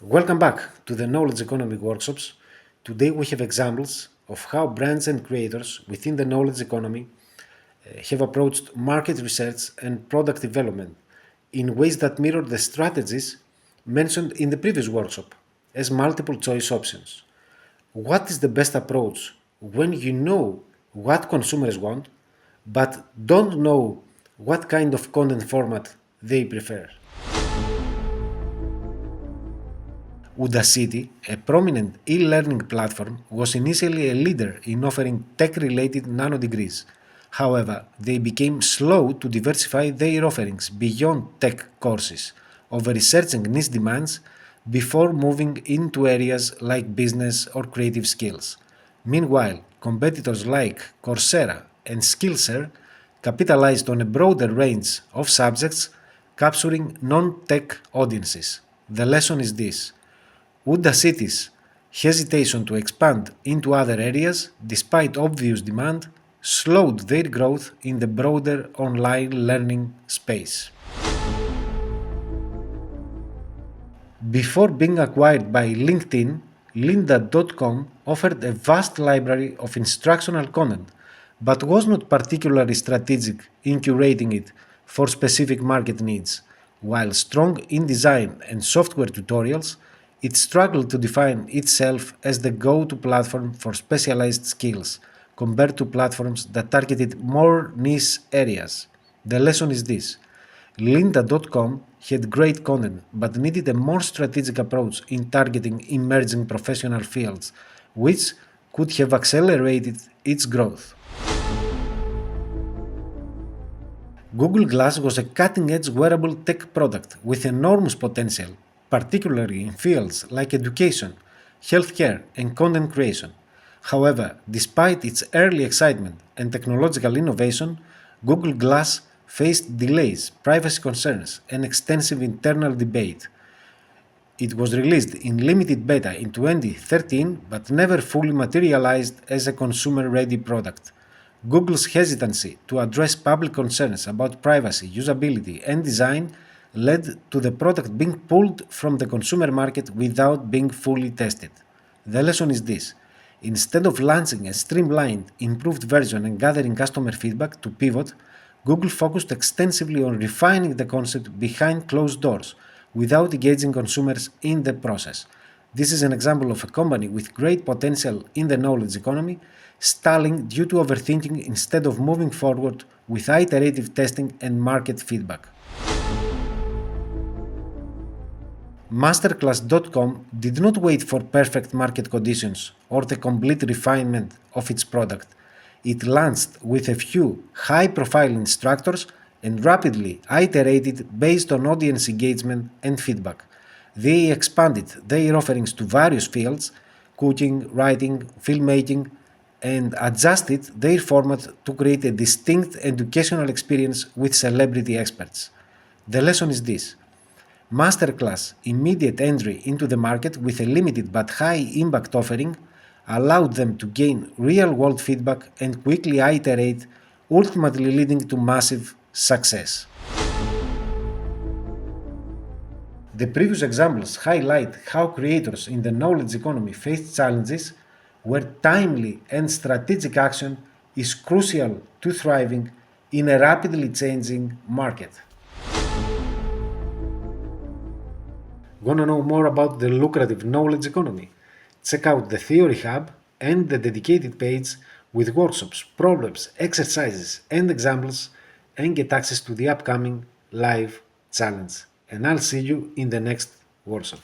Welcome back to the Knowledge Economy workshops. Today we have examples of how brands and creators within the knowledge economy have approached market research and product development in ways that mirror the strategies mentioned in the previous workshop as multiple choice options. What is the best approach when you know what consumers want but don't know what kind of content format they prefer? Udacity, a prominent e-learning platform, was initially a leader in offering tech-related nanodegrees. However, they became slow to diversify their offerings beyond tech courses, over-researching niche demands before moving into areas like business or creative skills. Meanwhile, competitors like Coursera and Skillshare capitalized on a broader range of subjects, capturing non-tech audiences. The lesson is this: Udacity's hesitation to expand into other areas, despite obvious demand, slowed their growth in the broader online learning space. Before being acquired by LinkedIn, Lynda.com offered a vast library of instructional content, but was not particularly strategic in curating it for specific market needs. While strong in design and software tutorials, it struggled to define itself as the go-to platform for specialized skills, compared to platforms that targeted more niche areas. The lesson is this: Lynda.com had great content but needed a more strategic approach in targeting emerging professional fields, which could have accelerated its growth. Google Glass was a cutting-edge wearable tech product with enormous potential, particularly in fields like education, healthcare, and content creation. However, despite its early excitement and technological innovation, Google Glass faced delays, privacy concerns, and extensive internal debate. It was released in limited beta in 2013 but never fully materialized as a consumer-ready product. Google's hesitancy to address public concerns about privacy, usability, and design led to the product being pulled from the consumer market without being fully tested. The lesson is this: instead of launching a streamlined, improved version and gathering customer feedback to pivot, Google focused extensively on refining the concept behind closed doors without engaging consumers in the process. This is an example of a company with great potential in the knowledge economy stalling due to overthinking instead of moving forward with iterative testing and market feedback. MasterClass.com did not wait for perfect market conditions or the complete refinement of its product. It launched with a few high-profile instructors and rapidly iterated based on audience engagement and feedback. They expanded their offerings to various fields: cooking, writing, filmmaking, and adjusted their format to create a distinct educational experience with celebrity experts. The lesson is this: MasterClass' immediate entry into the market with a limited but high-impact offering allowed them to gain real-world feedback and quickly iterate, ultimately leading to massive success. The previous examples highlight how creators in the knowledge economy faced challenges where timely and strategic action is crucial to thriving in a rapidly changing market. Want to know more about the lucrative knowledge economy? Check out the Theory Hub and the dedicated page with workshops, problems, exercises, and examples, and get access to the upcoming live challenge. And I'll see you in the next workshop.